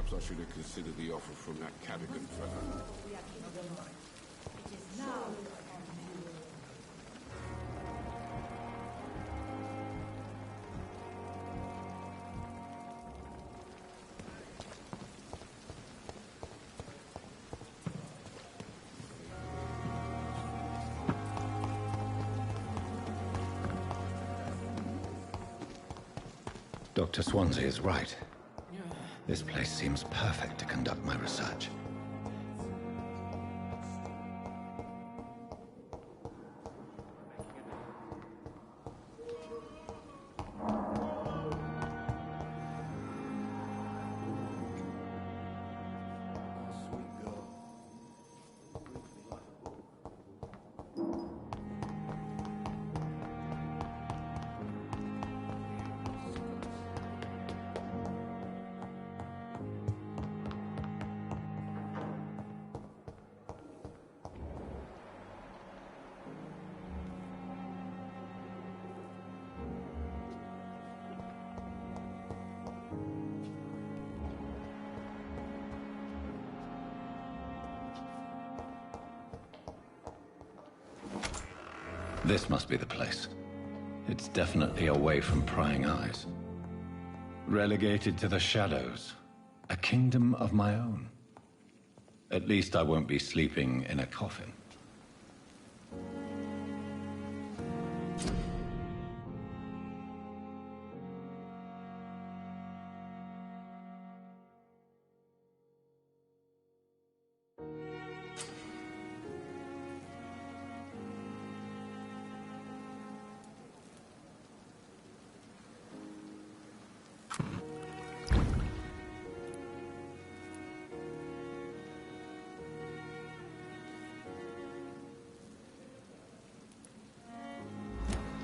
Perhaps I should have considered the offer from that Cadogan fellow. It is now. Dr. Swansea is right. This place seems perfect to conduct my research. This must be the place. It's definitely away from prying eyes. Relegated to the shadows. A kingdom of my own. At least I won't be sleeping in a coffin.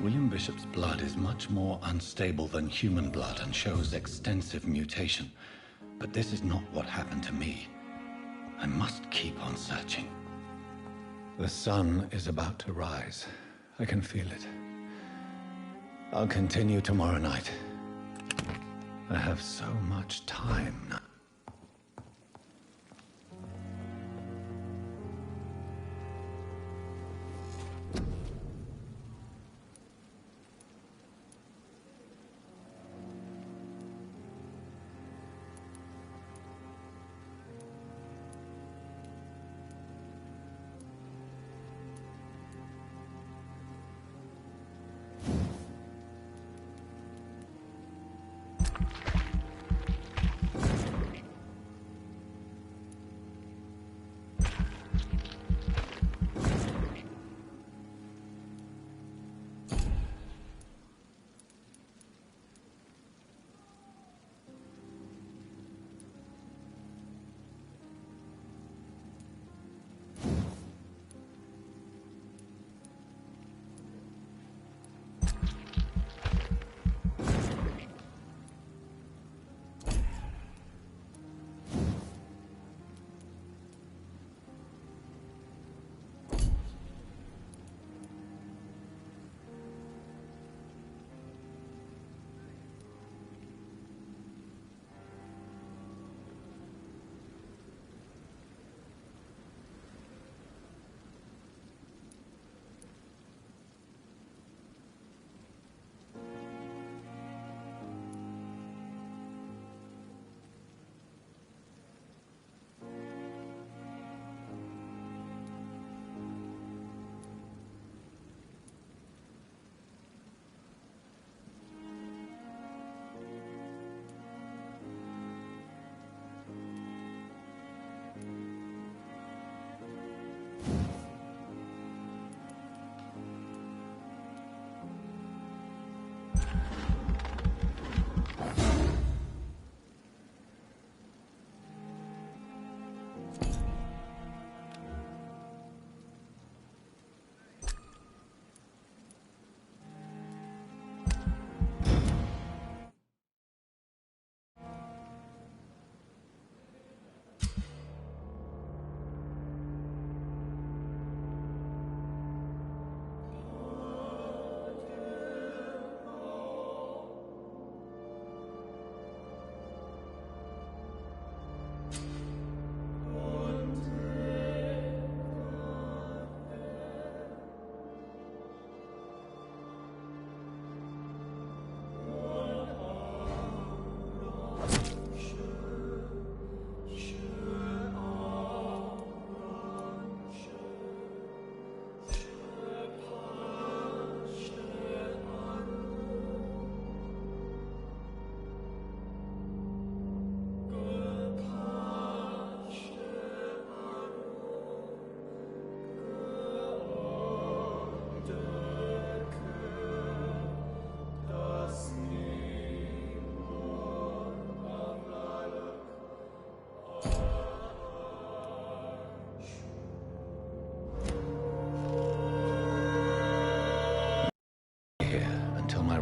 William Bishop's blood is much more unstable than human blood and shows extensive mutation. But this is not what happened to me. I must keep on searching. The sun is about to rise. I can feel it. I'll continue tomorrow night. I have so much time now.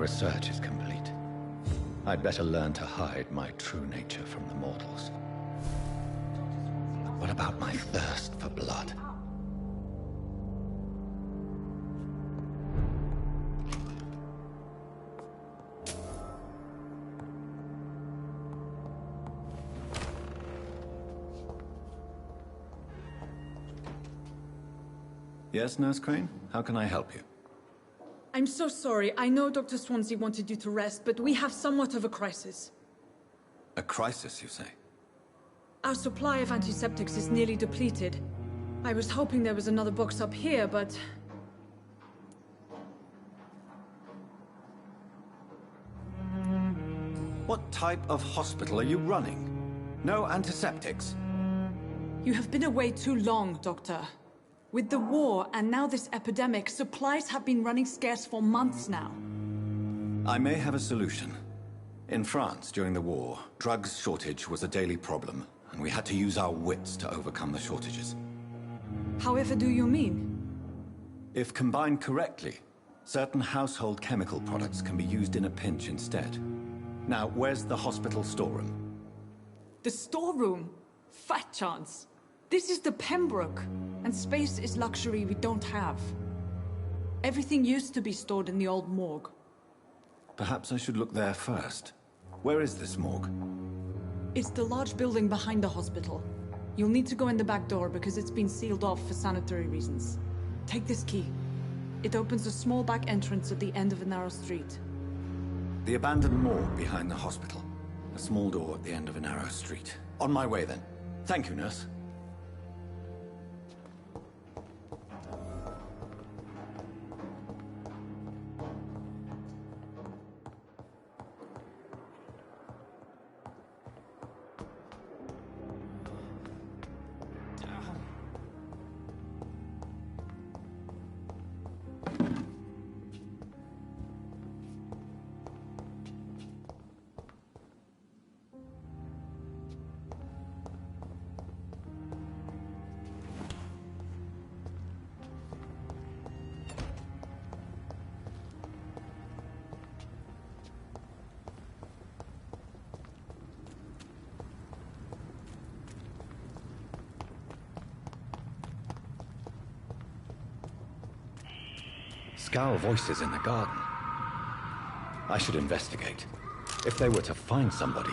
research is complete. I'd better learn to hide my true nature from the mortals. But what about my thirst for blood? Yes, Nurse Crane? How can I help you? I'm so sorry. I know Dr. Swansea wanted you to rest, but we have somewhat of a crisis. A crisis, you say? Our supply of antiseptics is nearly depleted. I was hoping there was another box up here, but... What type of hospital are you running? No antiseptics? You have been away too long, Doctor. With the war and now this epidemic, supplies have been running scarce for months now. I may have a solution. In France, during the war, drugs shortage was a daily problem, and we had to use our wits to overcome the shortages. However do you mean? If combined correctly, certain household chemical products can be used in a pinch instead. Now, where's the hospital storeroom? The storeroom? Fat chance. This is the Pembroke, and space is luxury we don't have. Everything used to be stored in the old morgue. Perhaps I should look there first. Where is this morgue? It's the large building behind the hospital. You'll need to go in the back door because it's been sealed off for sanitary reasons. Take this key. It opens a small back entrance at the end of a narrow street. The abandoned morgue behind the hospital. A small door at the end of a narrow street. On my way then. Thank you, nurse. Scowl voices in the garden. I should investigate. If they were to find somebody...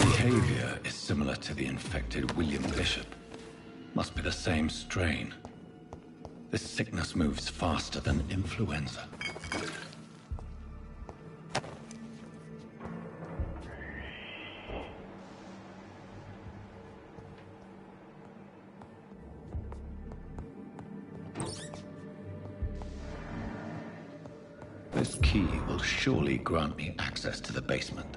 Behavior is similar to the infected William Bishop. Must be the same strain. This sickness moves faster than influenza. This key will surely grant me access to the basement.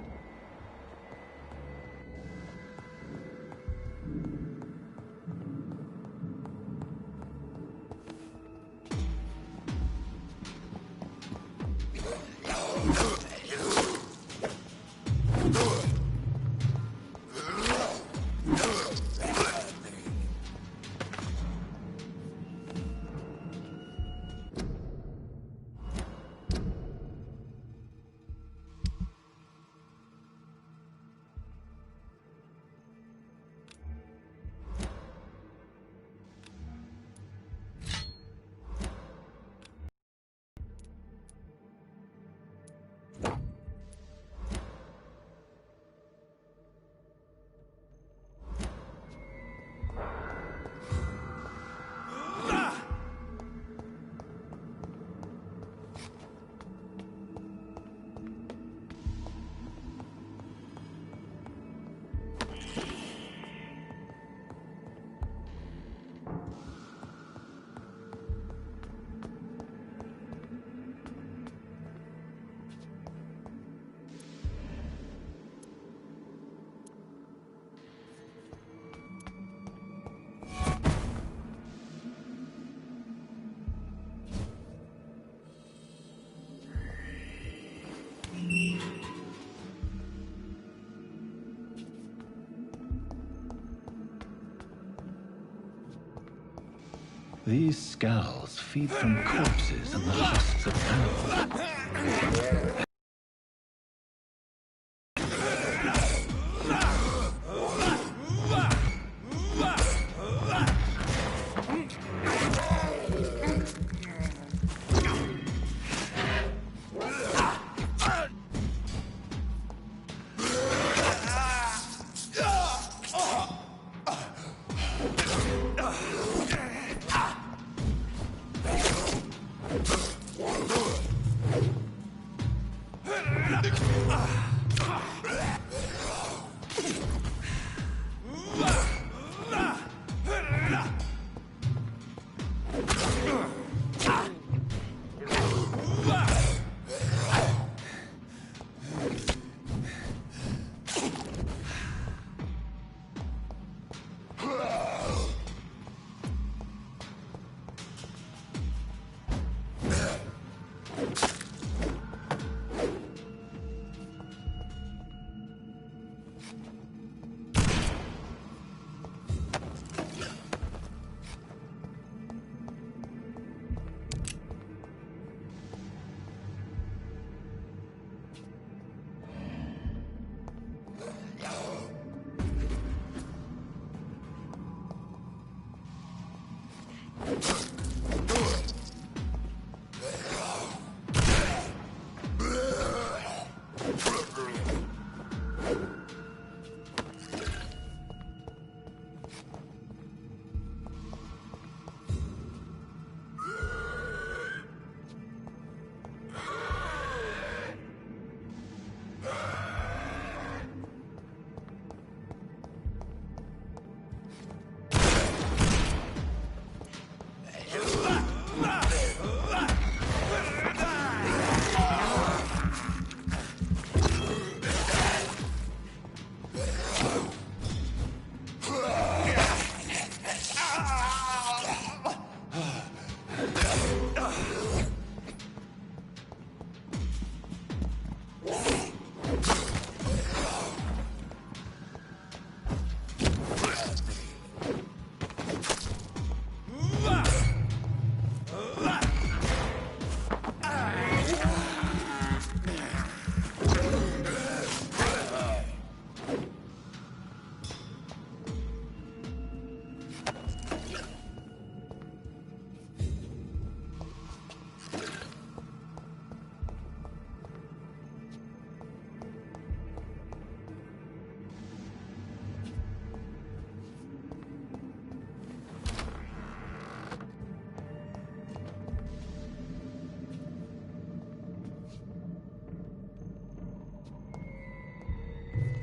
These scowls feed from corpses and the husks of animals.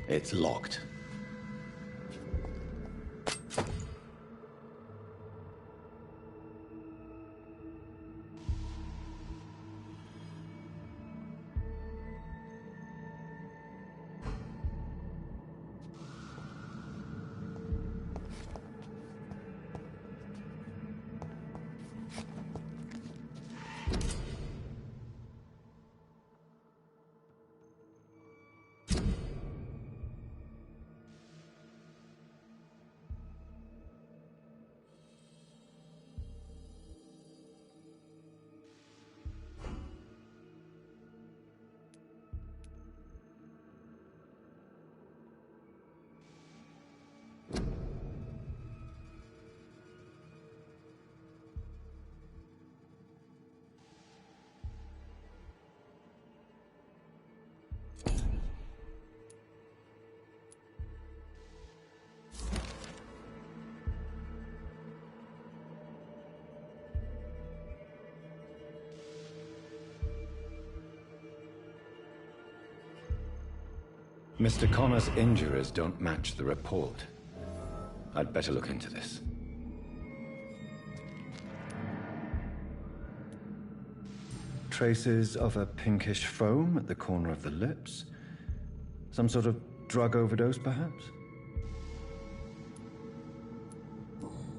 It's locked. Mr. Connor's injuries don't match the report. I'd better look into this. Traces of a pinkish foam at the corner of the lips. Some sort of drug overdose, perhaps?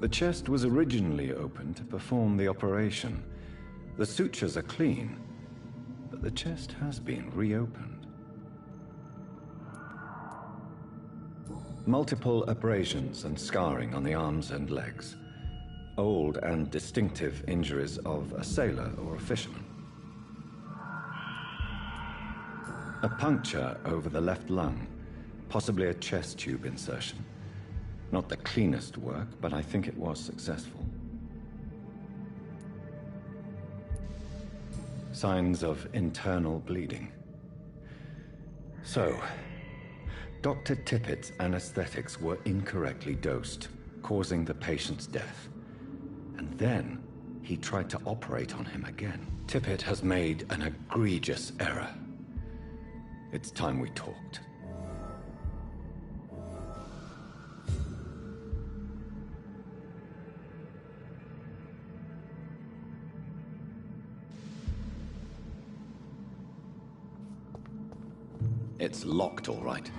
The chest was originally open to perform the operation. The sutures are clean, but the chest has been reopened. Multiple abrasions and scarring on the arms and legs. Old and distinctive injuries of a sailor or a fisherman. A puncture over the left lung, possibly a chest tube insertion. Not the cleanest work, but I think it was successful. Signs of internal bleeding. So, Dr. Tippett's anesthetics were incorrectly dosed, causing the patient's death. And then he tried to operate on him again. Tippett has made an egregious error. It's time we talked. It's locked, all right.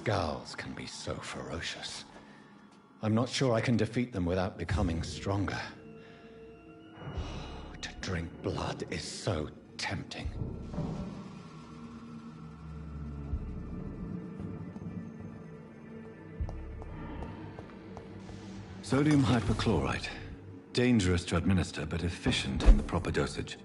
Scowls can be so ferocious. I'm not sure I can defeat them without becoming stronger. To drink blood is so tempting. Sodium hypochlorite. Dangerous to administer, but efficient in the proper dosage.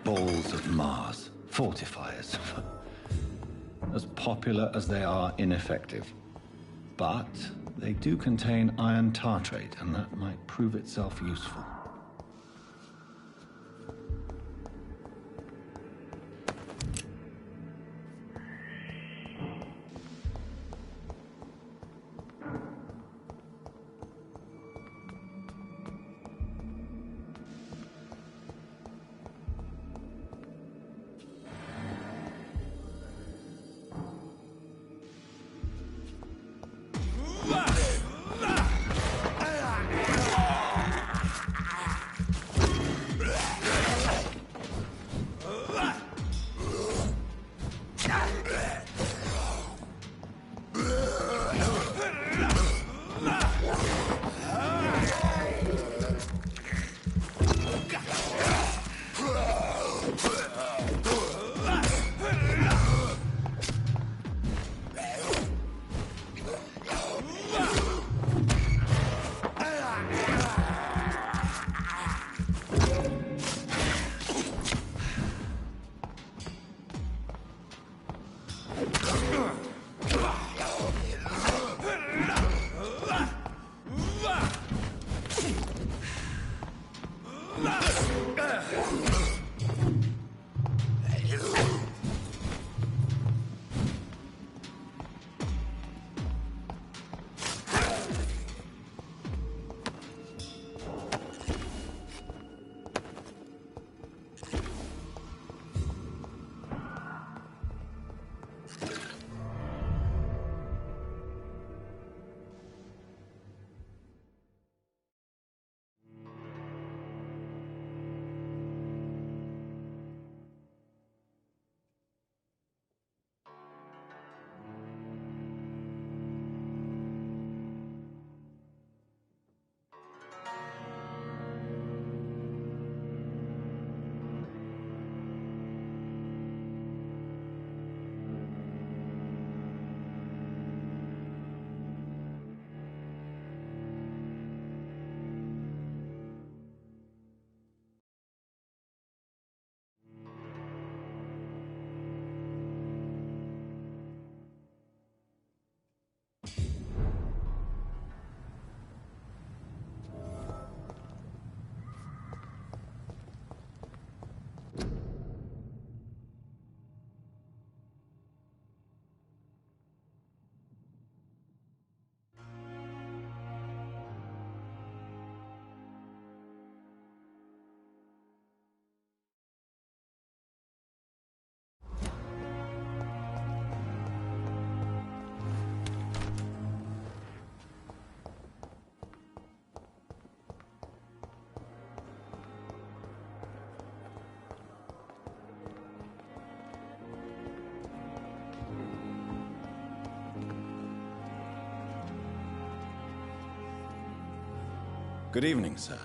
Balls of Mars. Fortifiers. As popular as they are ineffective. But they do contain iron tartrate, and that might prove itself useful. Good evening, sir.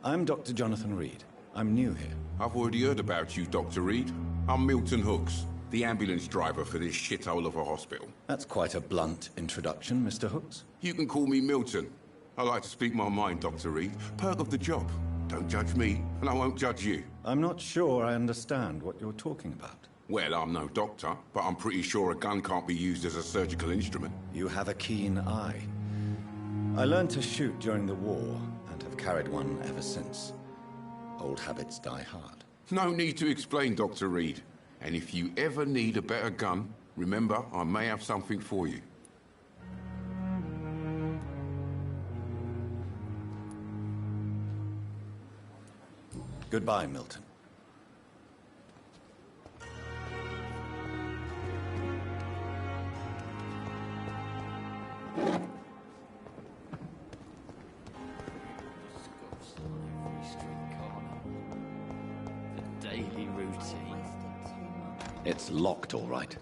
I'm Dr. Jonathan Reed. I'm new here. I've already heard about you, Dr. Reed. I'm Milton Hooks, the ambulance driver for this shithole of a hospital. That's quite a blunt introduction, Mr. Hooks. You can call me Milton. I like to speak my mind, Dr. Reed. Perk of the job. Don't judge me, and I won't judge you. I'm not sure I understand what you're talking about. Well, I'm no doctor, but I'm pretty sure a gun can't be used as a surgical instrument. You have a keen eye. I learned to shoot during the war, and have carried one ever since. Old habits die hard. No need to explain, Dr. Reed. And if you ever need a better gun, remember, I may have something for you. Goodbye, Milton. Daily routine. It's locked, all right.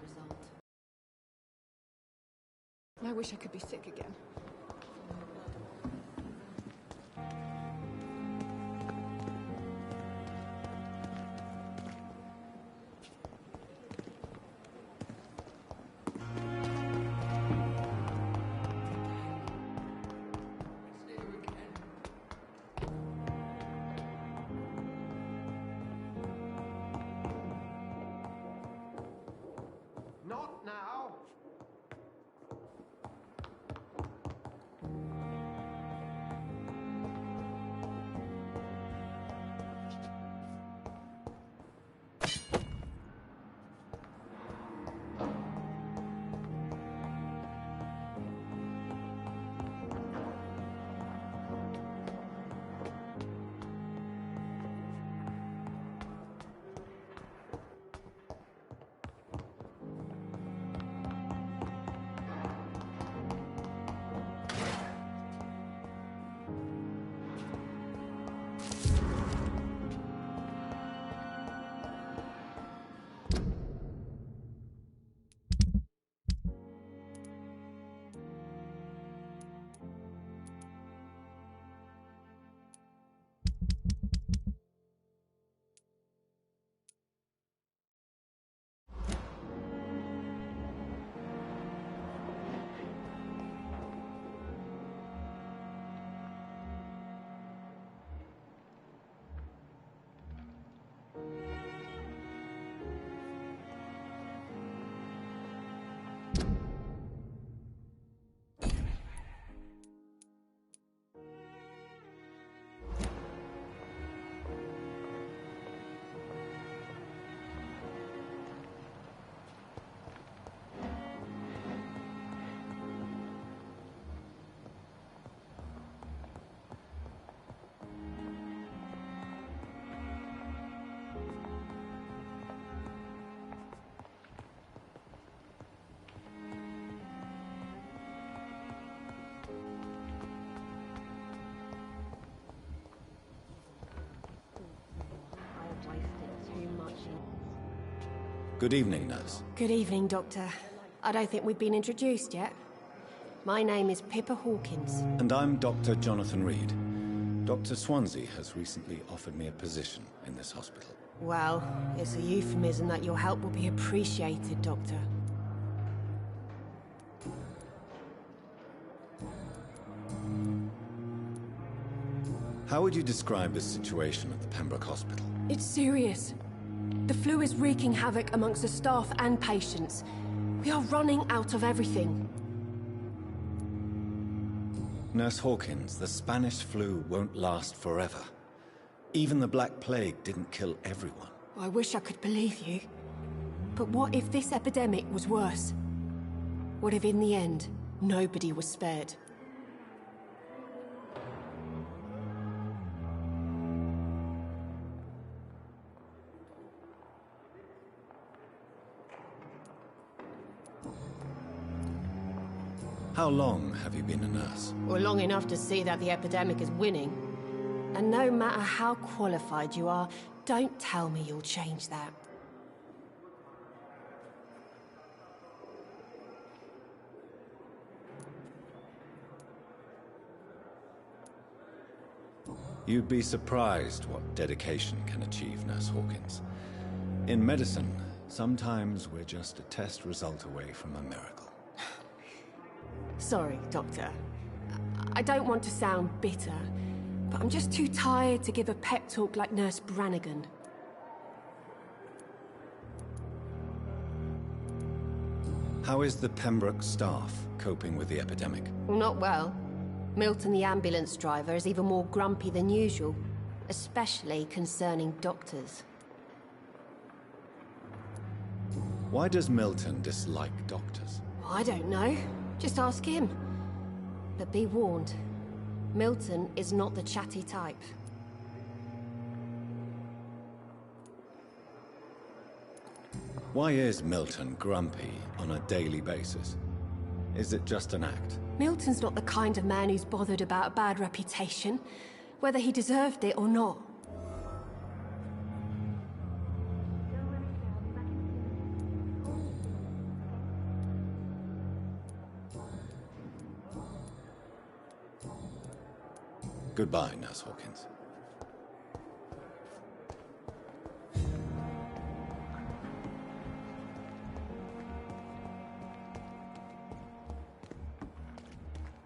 I wish I could be sick again. Not now! Good evening, nurse. Good evening, Doctor. I don't think we've been introduced yet. My name is Pippa Hawkins. And I'm Dr. Jonathan Reed. Dr. Swansea has recently offered me a position in this hospital. Well, it's a euphemism that your help will be appreciated, Doctor. How would you describe the situation at the Pembroke Hospital? It's serious. The flu is wreaking havoc amongst the staff and patients. We are running out of everything. Nurse Hawkins, the Spanish flu won't last forever. Even the Black Plague didn't kill everyone. I wish I could believe you. But what if this epidemic was worse? What if in the end, nobody was spared? How long have you been a nurse? Well, long enough to see that the epidemic is winning. And no matter how qualified you are, don't tell me you'll change that. You'd be surprised what dedication can achieve, Nurse Hawkins. In medicine, sometimes we're just a test result away from a miracle. Sorry, Doctor. I don't want to sound bitter, but I'm just too tired to give a pep talk like Nurse Brannigan. How is the Pembroke staff coping with the epidemic? Well, not well. Milton, the ambulance driver, is even more grumpy than usual, especially concerning doctors. Why does Milton dislike doctors? I don't know. Just ask him. But be warned, Milton is not the chatty type. Why is Milton grumpy on a daily basis? Is it just an act? Milton's not the kind of man who's bothered about a bad reputation, whether he deserved it or not. Goodbye, Nurse Hawkins.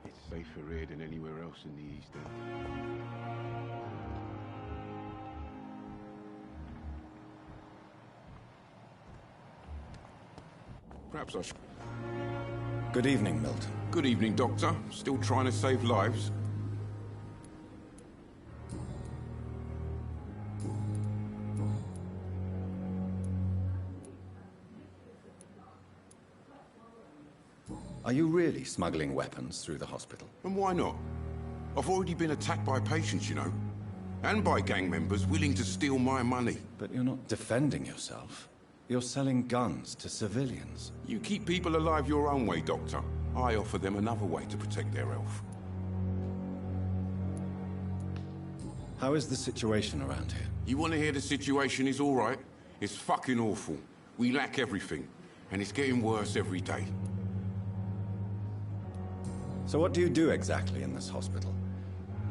It's safer here than anywhere else in the East End. Perhaps I should... Good evening, Milton. Good evening, Doctor. Still trying to save lives? Are you really smuggling weapons through the hospital? And why not? I've already been attacked by patients, you know. And by gang members willing to steal my money. But you're not defending yourself. You're selling guns to civilians. You keep people alive your own way, Doctor. I offer them another way to protect their health. How is the situation around here? You want to hear the situation is all right? It's fucking awful. We lack everything. And it's getting worse every day. So what do you do exactly in this hospital?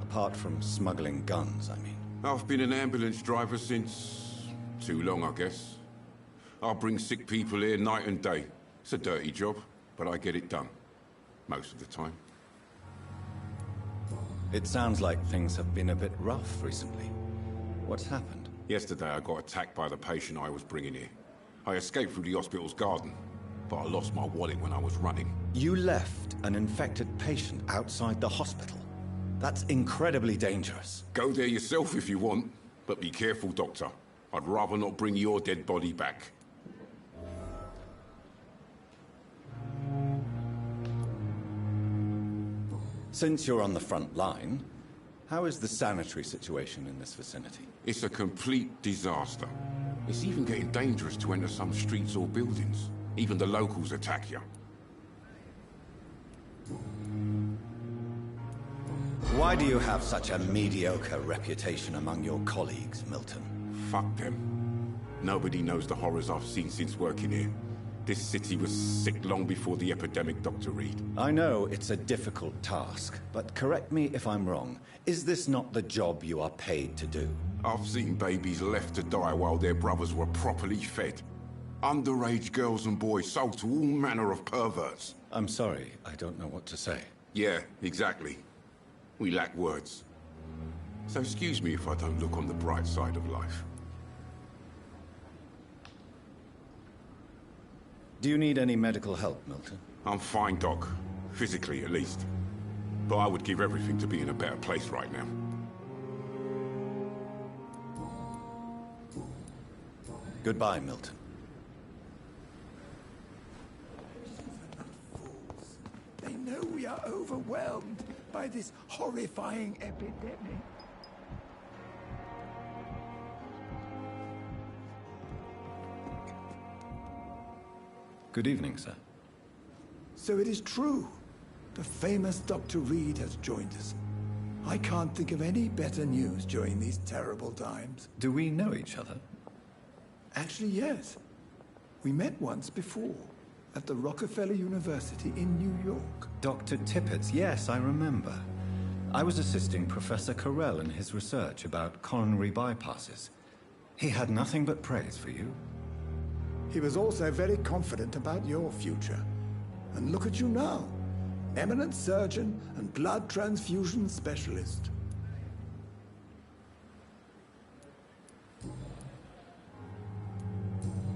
Apart from smuggling guns, I mean. I've been an ambulance driver since... too long, I guess. I bring sick people here night and day. It's a dirty job, but I get it done. Most of the time. It sounds like things have been a bit rough recently. What's happened? Yesterday I got attacked by the patient I was bringing here. I escaped through the hospital's garden, but I lost my wallet when I was running. You left an infected patient outside the hospital? That's incredibly dangerous. Go there yourself if you want, but be careful, Doctor. I'd rather not bring your dead body back. Since you're on the front line, how is the sanitary situation in this vicinity? It's a complete disaster. It's even getting dangerous to enter some streets or buildings. Even the locals attack you. Why do you have such a mediocre reputation among your colleagues, Milton? Fuck them. Nobody knows the horrors I've seen since working here. This city was sick long before the epidemic, Dr. Reed. I know it's a difficult task, but correct me if I'm wrong. Is this not the job you are paid to do? I've seen babies left to die while their brothers were properly fed. Underage girls and boys sold to all manner of perverts. I'm sorry, I don't know what to say. Yeah, exactly. We lack words. So excuse me if I don't look on the bright side of life. Do you need any medical help, Milton? I'm fine, Doc. Physically, at least. But I would give everything to be in a better place right now. Goodbye, Milton. They know we are overwhelmed by this horrifying epidemic. Good evening, sir. So it is true. The famous Dr. Reed has joined us. I can't think of any better news during these terrible times. Do we know each other? Actually, yes. We met once before, at the Rockefeller University in New York. Dr. Tippett, yes, I remember. I was assisting Professor Carell in his research about coronary bypasses. He had nothing but praise for you. He was also very confident about your future. And look at you now. Eminent surgeon and blood transfusion specialist.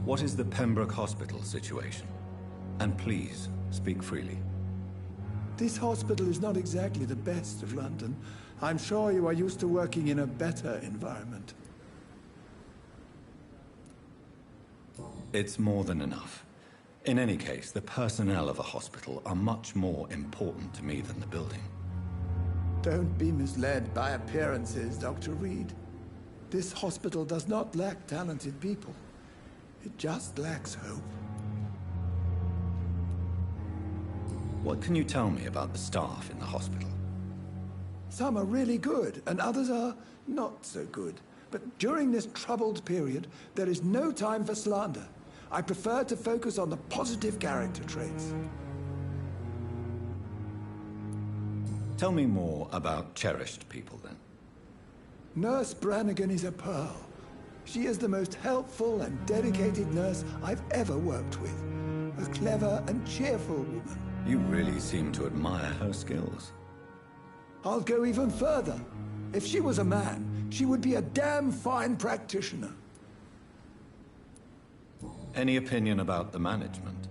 What is the Pembroke Hospital situation? And please, speak freely. This hospital is not exactly the best of London. I'm sure you are used to working in a better environment. It's more than enough. In any case, the personnel of a hospital are much more important to me than the building. Don't be misled by appearances, Dr. Reed. This hospital does not lack talented people. It just lacks hope. What can you tell me about the staff in the hospital? Some are really good, and others are not so good. But during this troubled period, there is no time for slander. I prefer to focus on the positive character traits. Tell me more about cherished people, then. Nurse Brannigan is a pearl. She is the most helpful and dedicated nurse I've ever worked with. A clever and cheerful woman. You really seem to admire her skills. I'll go even further. If she was a man, she would be a damn fine practitioner. Any opinion about the management?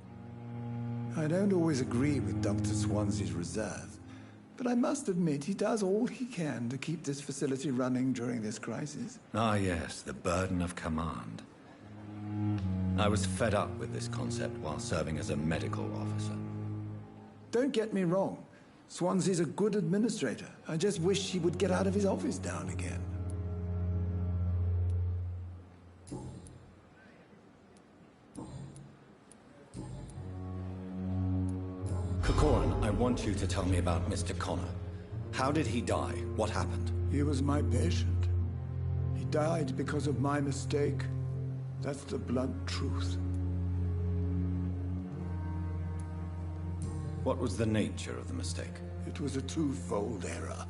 I don't always agree with Dr. Swansea's reserve, but I must admit he does all he can to keep this facility running during this crisis. Ah, yes, the burden of command. I was fed up with this concept while serving as a medical officer. Don't get me wrong. Swansea's a good administrator. I just wish he would get out of his office now and again. Corcoran, I want you to tell me about Mr. Connor. How did he die? What happened? He was my patient. He died because of my mistake. That's the blunt truth. What was the nature of the mistake? It was a twofold error.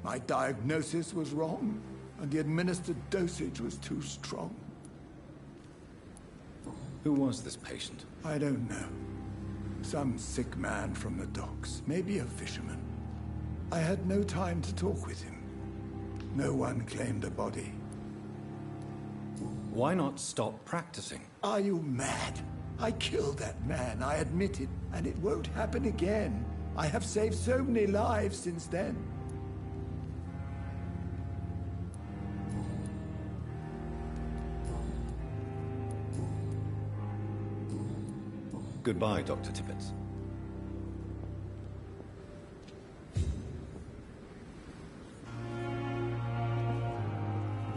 My diagnosis was wrong, and the administered dosage was too strong. Who was this patient? I don't know. Some sick man from the docks, maybe a fisherman. I had no time to talk with him. No one claimed a body. Why not stop practicing? Are you mad? I killed that man, I admit it, and it won't happen again. I have saved so many lives since then. Goodbye, Dr. Tippett.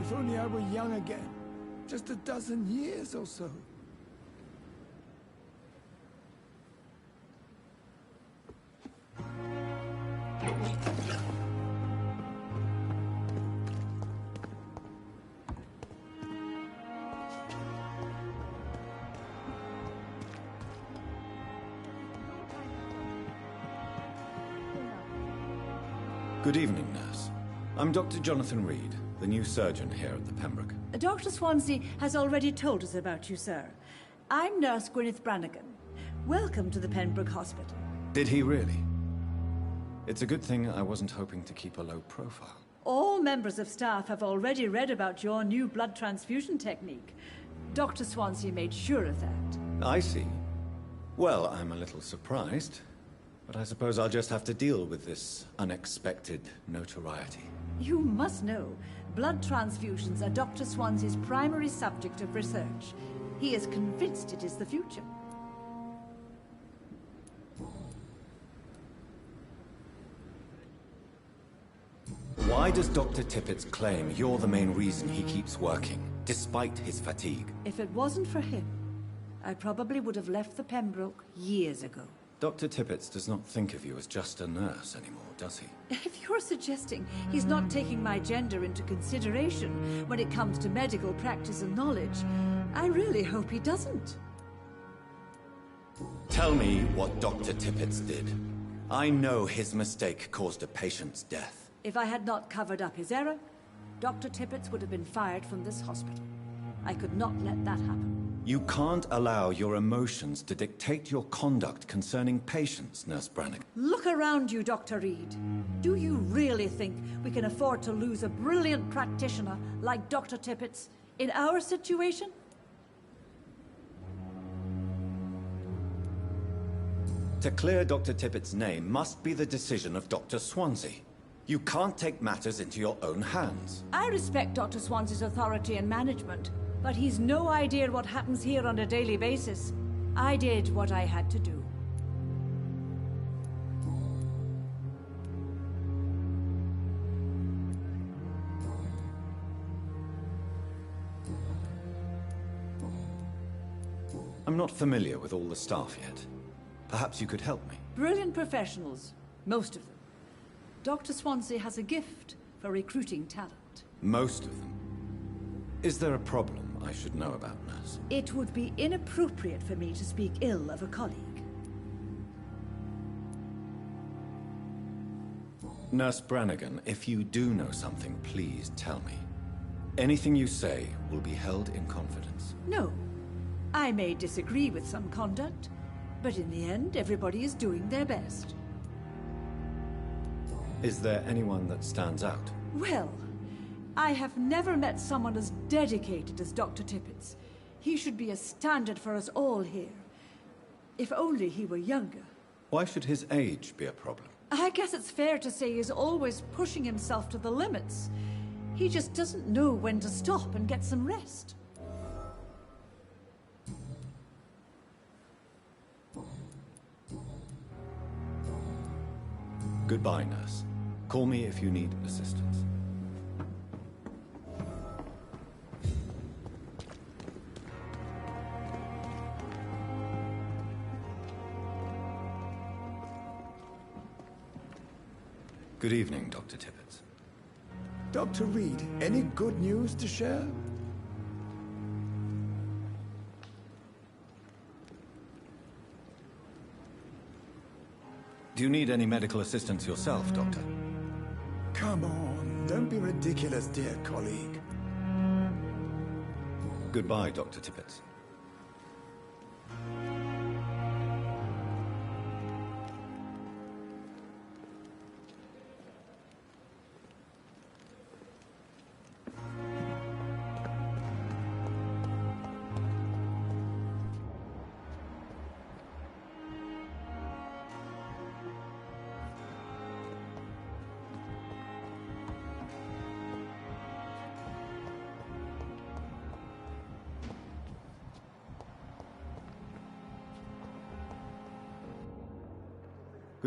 If only I were young again. Just a dozen years or so. Good evening, nurse. I'm Dr. Jonathan Reed, the new surgeon here at the Pembroke. Dr. Swansea has already told us about you, sir. I'm Nurse Gwyneth Brannigan. Welcome to the Pembroke Hospital. Did he really? It's a good thing I wasn't hoping to keep a low profile. All members of staff have already read about your new blood transfusion technique. Dr. Swansea made sure of that. I see. Well, I'm a little surprised, but I suppose I'll just have to deal with this unexpected notoriety. You must know, blood transfusions are Dr. Swansea's primary subject of research. He is convinced it is the future. Why does Dr. Tippett claim you're the main reason he keeps working, despite his fatigue? If it wasn't for him, I probably would have left the Pembroke years ago. Dr. Tippett does not think of you as just a nurse anymore, does he? If you're suggesting he's not taking my gender into consideration when it comes to medical practice and knowledge, I really hope he doesn't. Tell me what Dr. Tippett did. I know his mistake caused a patient's death. If I had not covered up his error, Dr. Tippett would have been fired from this hospital. I could not let that happen. You can't allow your emotions to dictate your conduct concerning patients, Nurse Brannigan. Look around you, Dr. Reed. Do you really think we can afford to lose a brilliant practitioner like Dr. Tippett's in our situation? To clear Dr. Tippett's name must be the decision of Dr. Swansea. You can't take matters into your own hands. I respect Dr. Swansea's authority and management, but he's no idea what happens here on a daily basis. I did what I had to do. I'm not familiar with all the staff yet. Perhaps you could help me. Brilliant professionals, most of them. Dr. Swansea has a gift for recruiting talent. Most of them. Is there a problem I should know about, Nurse? It would be inappropriate for me to speak ill of a colleague. Nurse Brannigan, if you do know something, please tell me. Anything you say will be held in confidence. No. I may disagree with some conduct, but in the end, everybody is doing their best. Is there anyone that stands out? Well, I have never met someone as dedicated as Dr. Tippett's. He should be a standard for us all here. If only he were younger. Why should his age be a problem? I guess it's fair to say he's always pushing himself to the limits. He just doesn't know when to stop and get some rest. Goodbye, Nurse. Call me if you need assistance. Good evening, Dr. Tippett. Dr. Reed, any good news to share? Do you need any medical assistance yourself, Doctor? Come on, don't be ridiculous, dear colleague. Goodbye, Dr. Tippett.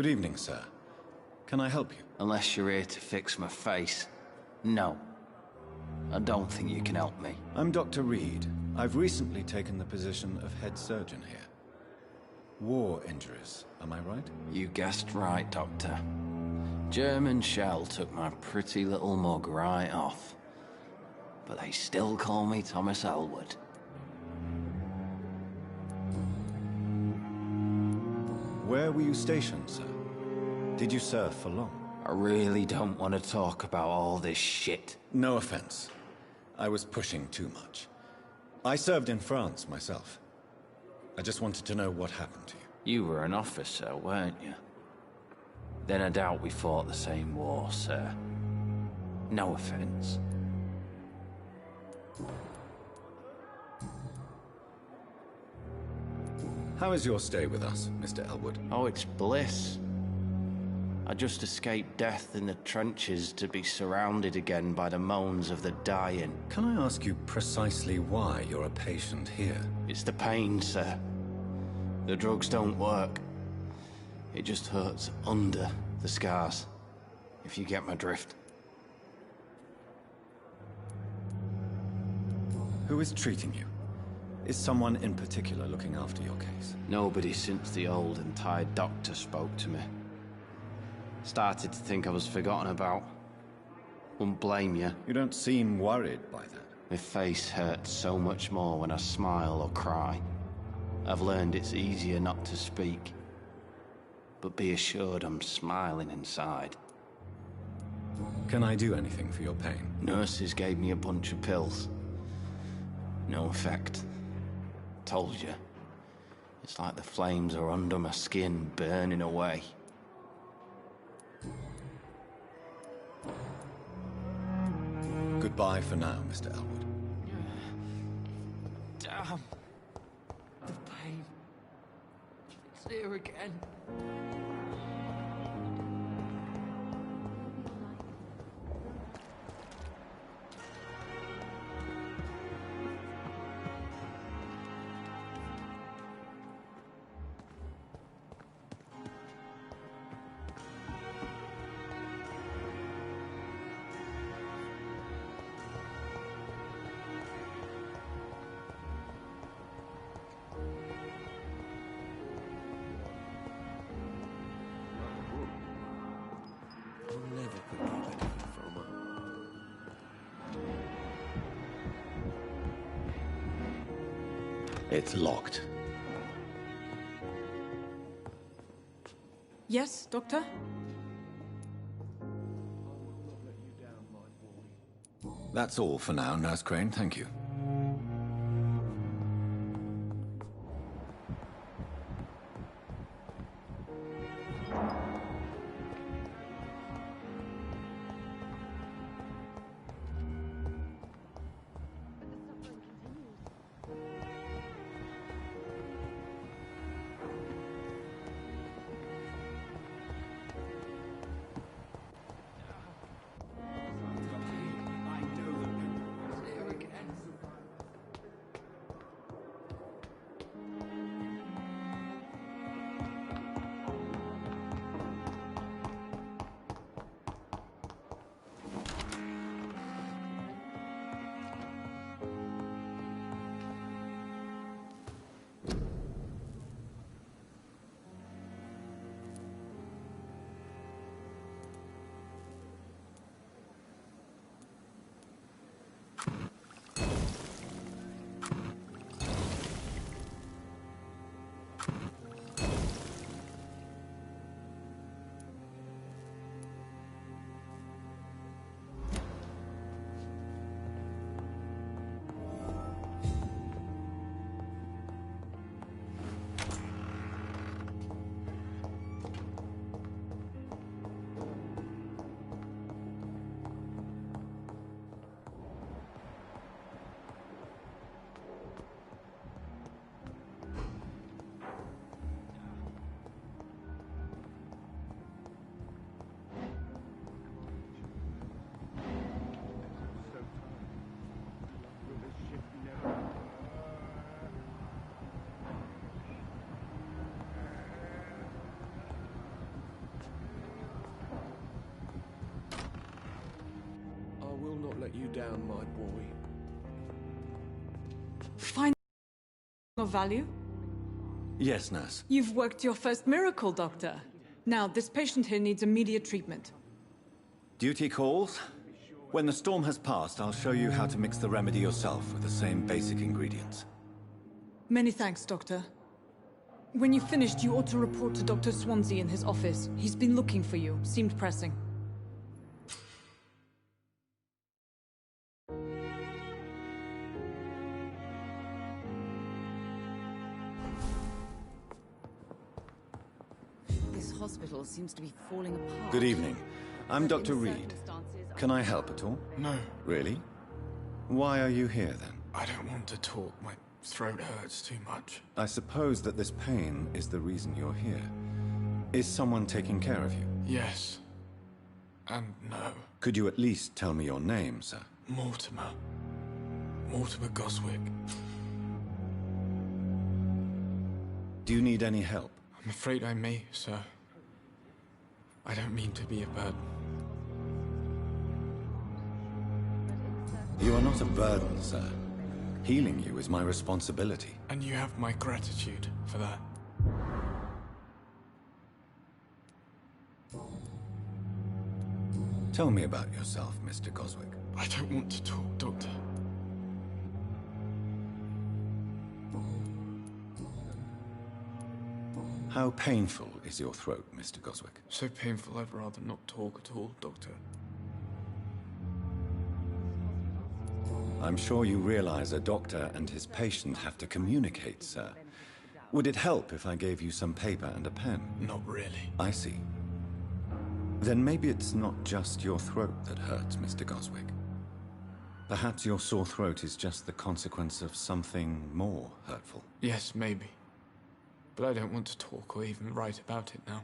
Good evening, sir. Can I help you? Unless you're here to fix my face. No. I don't think you can help me. I'm Dr. Reed. I've recently taken the position of head surgeon here. War injuries, am I right? You guessed right, Doctor. German shell took my pretty little mug right off. But they still call me Thomas Elwood. Where were you stationed, sir? Did you serve for long? I really don't want to talk about all this shit. No offense. I was pushing too much. I served in France myself. I just wanted to know what happened to you. You were an officer, weren't you? Then I doubt we fought the same war, sir. No offense. How is your stay with us, Mr. Elwood? Oh, it's bliss. I just escaped death in the trenches to be surrounded again by the moans of the dying. Can I ask you precisely why you're a patient here? It's the pain, sir. The drugs don't work. It just hurts under the scars, if you get my drift. Who is treating you? Is someone in particular looking after your case? Nobody since the old and tired doctor spoke to me. Started to think I was forgotten about. Wouldn't blame you. You don't seem worried by that. My face hurts so much more when I smile or cry. I've learned it's easier not to speak. but be assured I'm smiling inside. Can I do anything for your pain? Nurses gave me a bunch of pills. No effect. Told you. It's like the flames are under my skin, burning away. Goodbye for now, Mr. Elwood. Damn. The pain. It's here again. It's locked. Yes, Doctor? That's all for now, Nurse Crane, thank you. Let you down, my boy. Find of value? Yes, nurse. You've worked your first miracle, Doctor. Now, this patient here needs immediate treatment. Duty calls. When the storm has passed, I'll show you how to mix the remedy yourself with the same basic ingredients. Many thanks, Doctor. When you've finished, you ought to report to Dr. Swansea in his office. He's been looking for you. Seemed pressing. Hospital seems to be falling apart. Good evening. I'm Dr. Reed. Can I help at all? No. Really? Why are you here, then? I don't want to talk. My throat hurts too much. I suppose that this pain is the reason you're here. Is someone taking care of you? Yes. And no. Could you at least tell me your name, sir? Mortimer. Mortimer Goswick. Do you need any help? I'm afraid I may, sir. I don't mean to be a burden. You are not a burden, sir. Healing you is my responsibility. And you have my gratitude for that. Tell me about yourself, Mr. Goswick. I don't want to talk, Doctor. How painful is your throat, Mr. Goswick? So painful I'd rather not talk at all, Doctor. I'm sure you realize a doctor and his patient have to communicate, sir. Would it help if I gave you some paper and a pen? Not really. I see. Then maybe it's not just your throat that hurts, Mr. Goswick. Perhaps your sore throat is just the consequence of something more hurtful. Yes, maybe. But I don't want to talk or even write about it now.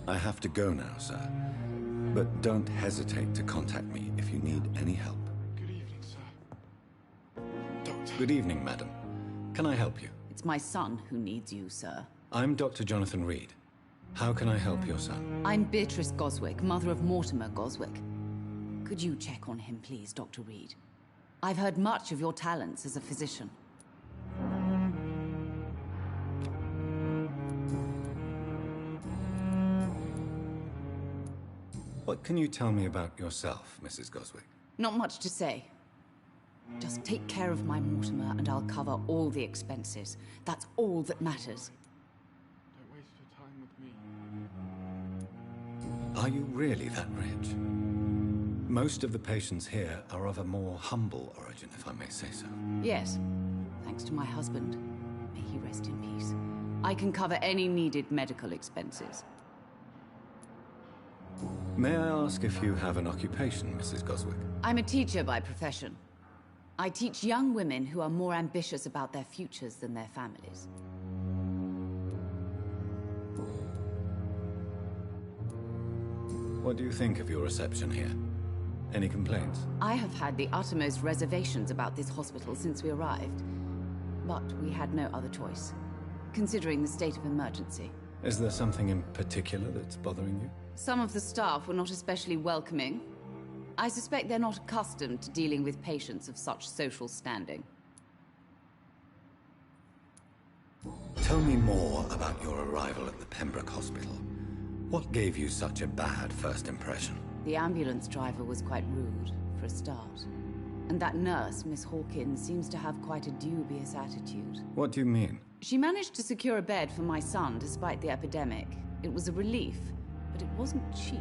I have to go now, sir. But don't hesitate to contact me if you need any help. Good evening, sir. Doctor. Good evening, madam. Can I help you? It's my son who needs you, sir. I'm Dr. Jonathan Reed. How can I help your son? I'm Beatrice Goswick, mother of Mortimer Goswick. Could you check on him, please, Dr. Reed? I've heard much of your talents as a physician. What can you tell me about yourself, Mrs. Goswick? Not much to say. Just take care of my Mortimer and I'll cover all the expenses. That's all that matters. Don't waste your time with me. Are you really that rich? Most of the patients here are of a more humble origin, if I may say so. Yes, thanks to my husband. May he rest in peace. I can cover any needed medical expenses. May I ask if you have an occupation, Mrs. Goswick? I'm a teacher by profession. I teach young women who are more ambitious about their futures than their families. What do you think of your reception here? Any complaints? I have had the uttermost reservations about this hospital since we arrived. But we had no other choice, considering the state of emergency. Is there something in particular that's bothering you? Some of the staff were not especially welcoming. I suspect they're not accustomed to dealing with patients of such social standing. Tell me more about your arrival at the Pembroke Hospital. What gave you such a bad first impression? The ambulance driver was quite rude, for a start. And that nurse, Miss Hawkins, seems to have quite a dubious attitude. What do you mean? She managed to secure a bed for my son despite the epidemic. It was a relief, but it wasn't cheap.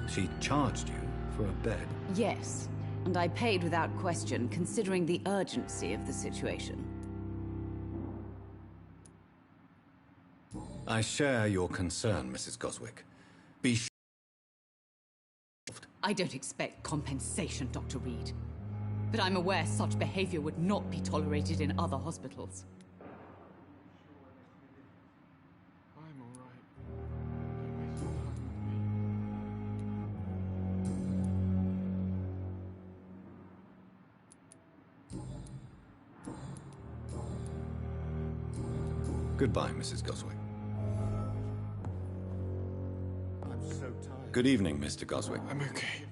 She charged you for a bed? Yes, and I paid without question, considering the urgency of the situation. I share your concern, Mrs. Goswick. Be sure. I don't expect compensation, Dr. Reed. But I'm aware such behavior would not be tolerated in other hospitals. I'm all right. Don't waste your time with me. Goodbye, Mrs. Goswick. I'm so tired. Good evening, Mr. Goswick. I'm okay.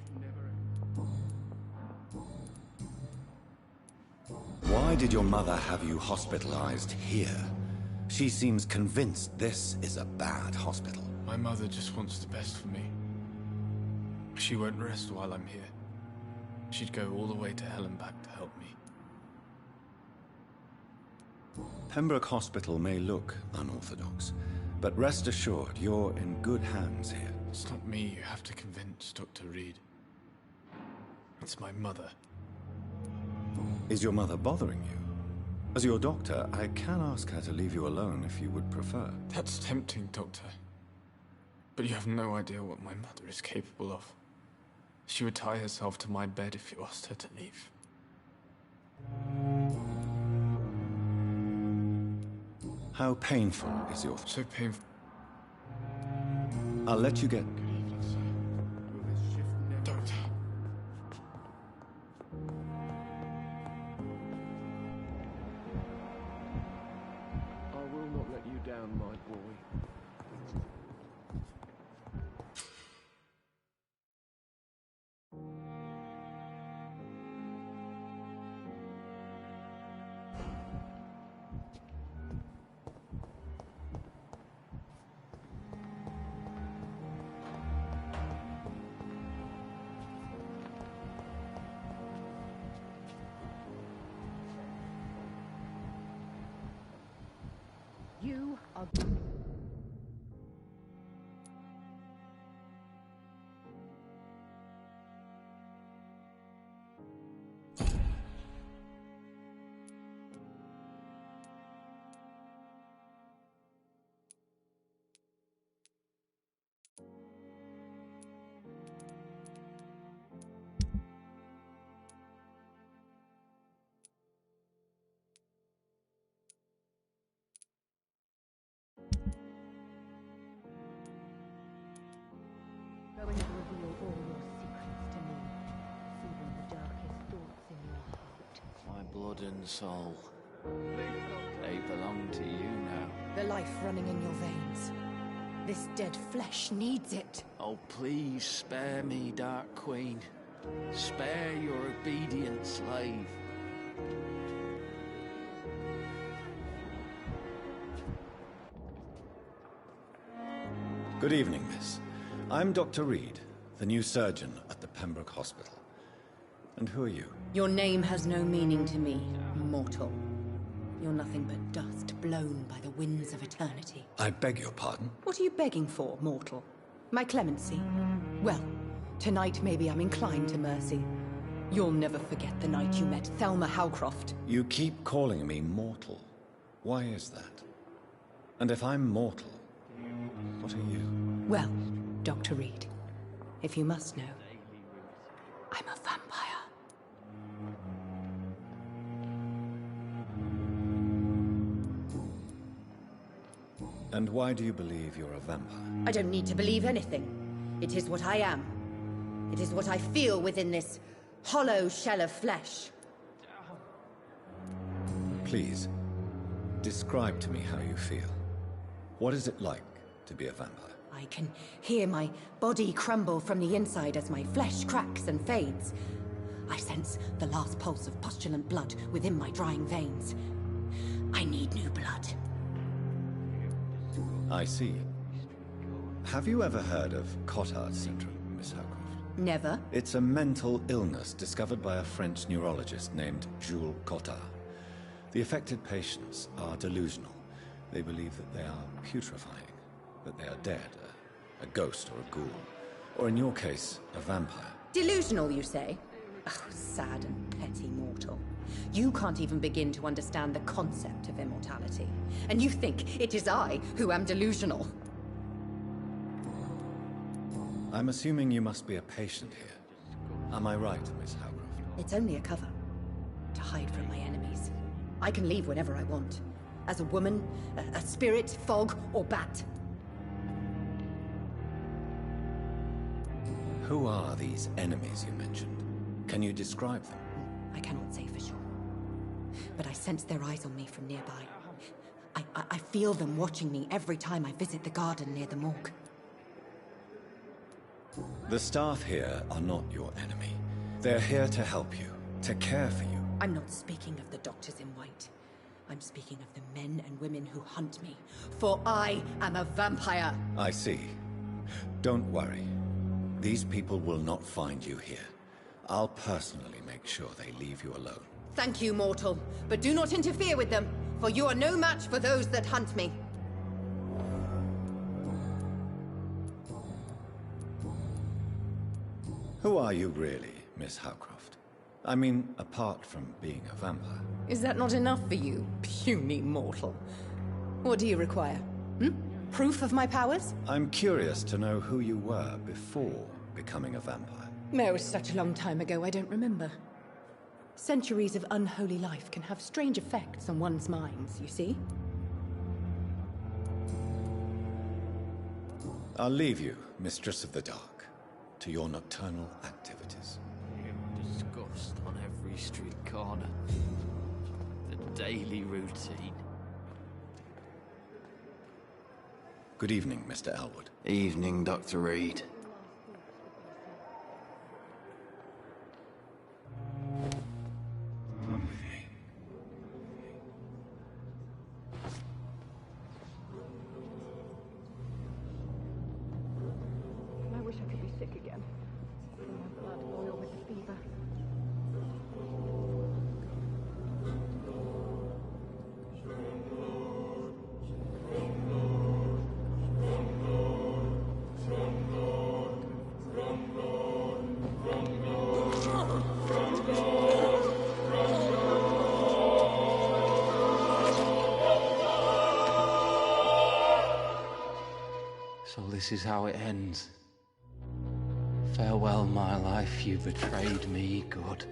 Why did your mother have you hospitalized here? She seems convinced this is a bad hospital. My mother just wants the best for me. She won't rest while I'm here. She'd go all the way to hell and back to help me. Pembroke Hospital may look unorthodox, but rest assured you're in good hands here. It's not me you have to convince, Dr. Reed. It's my mother. Is your mother bothering you? As your doctor, I can ask her to leave you alone if you would prefer. That's tempting, Doctor. But you have no idea what my mother is capable of. She would tie herself to my bed if you asked her to leave. How painful is your... So painful. I'll let you get... Good evening, sir. Doctor. I will not let you down, my boy. Go and reveal all your secrets to me, even the darkest thoughts in your heart. My blood and soul. They belong to you now. The life running in your veins. This dead flesh needs it. Oh, please spare me, Dark Queen. Spare your obedient slave. Good evening, miss. I'm Dr. Reed, the new surgeon at the Pembroke Hospital. And who are you? Your name has no meaning to me, mortal. You're nothing but dust blown by the winds of eternity. I beg your pardon? What are you begging for, mortal? My clemency? Well, tonight maybe I'm inclined to mercy. You'll never forget the night you met Thelma Howcroft. You keep calling me mortal. Why is that? And if I'm mortal, what are you? Well, Dr. Reed, if you must know, I'm a vampire. And why do you believe you're a vampire? I don't need to believe anything. It is what I am. It is what I feel within this hollow shell of flesh. Please, describe to me how you feel. What is it like to be a vampire? I can hear my body crumble from the inside as my flesh cracks and fades. I sense the last pulse of postulant blood within my drying veins. I need new blood. I see. Have you ever heard of Cotard syndrome, Miss Howcroft? Never. It's a mental illness discovered by a French neurologist named Jules Cotard. The affected patients are delusional. They believe that they are putrefying, that they are dead, a ghost or a ghoul, or in your case, a vampire. Delusional, you say? Oh, sad and petty mortal. You can't even begin to understand the concept of immortality. And you think it is I who am delusional. I'm assuming you must be a patient here. Am I right, Miss Howcroft? It's only a cover. To hide from my enemies. I can leave whenever I want. As a woman, a spirit, fog, or bat. Who are these enemies you mentioned? Can you describe them? I cannot say for sure. But I sense their eyes on me from nearby. I feel them watching me every time I visit the garden near the morgue. The staff here are not your enemy. They're here to help you, to care for you. I'm not speaking of the doctors in white. I'm speaking of the men and women who hunt me. For I am a vampire! I see. Don't worry. These people will not find you here. I'll personally make sure they leave you alone. Thank you, mortal. But do not interfere with them, for you are no match for those that hunt me. Who are you really, Miss Howcroft? I mean, apart from being a vampire. Is that not enough for you, puny mortal? What do you require? Proof of my powers? I'm curious to know who you were before becoming a vampire. It was such a long time ago, I don't remember. Centuries of unholy life can have strange effects on one's minds, you see? I'll leave you, Mistress of the Dark, to your nocturnal activities. Disgust on every street corner. The daily routine. Good evening, Mr. Elwood. Evening, Dr. Reed. I wish I could be sick again. Feel my blood boil with the fever. this is how it ends. Farewell, my life, you betrayed me, good.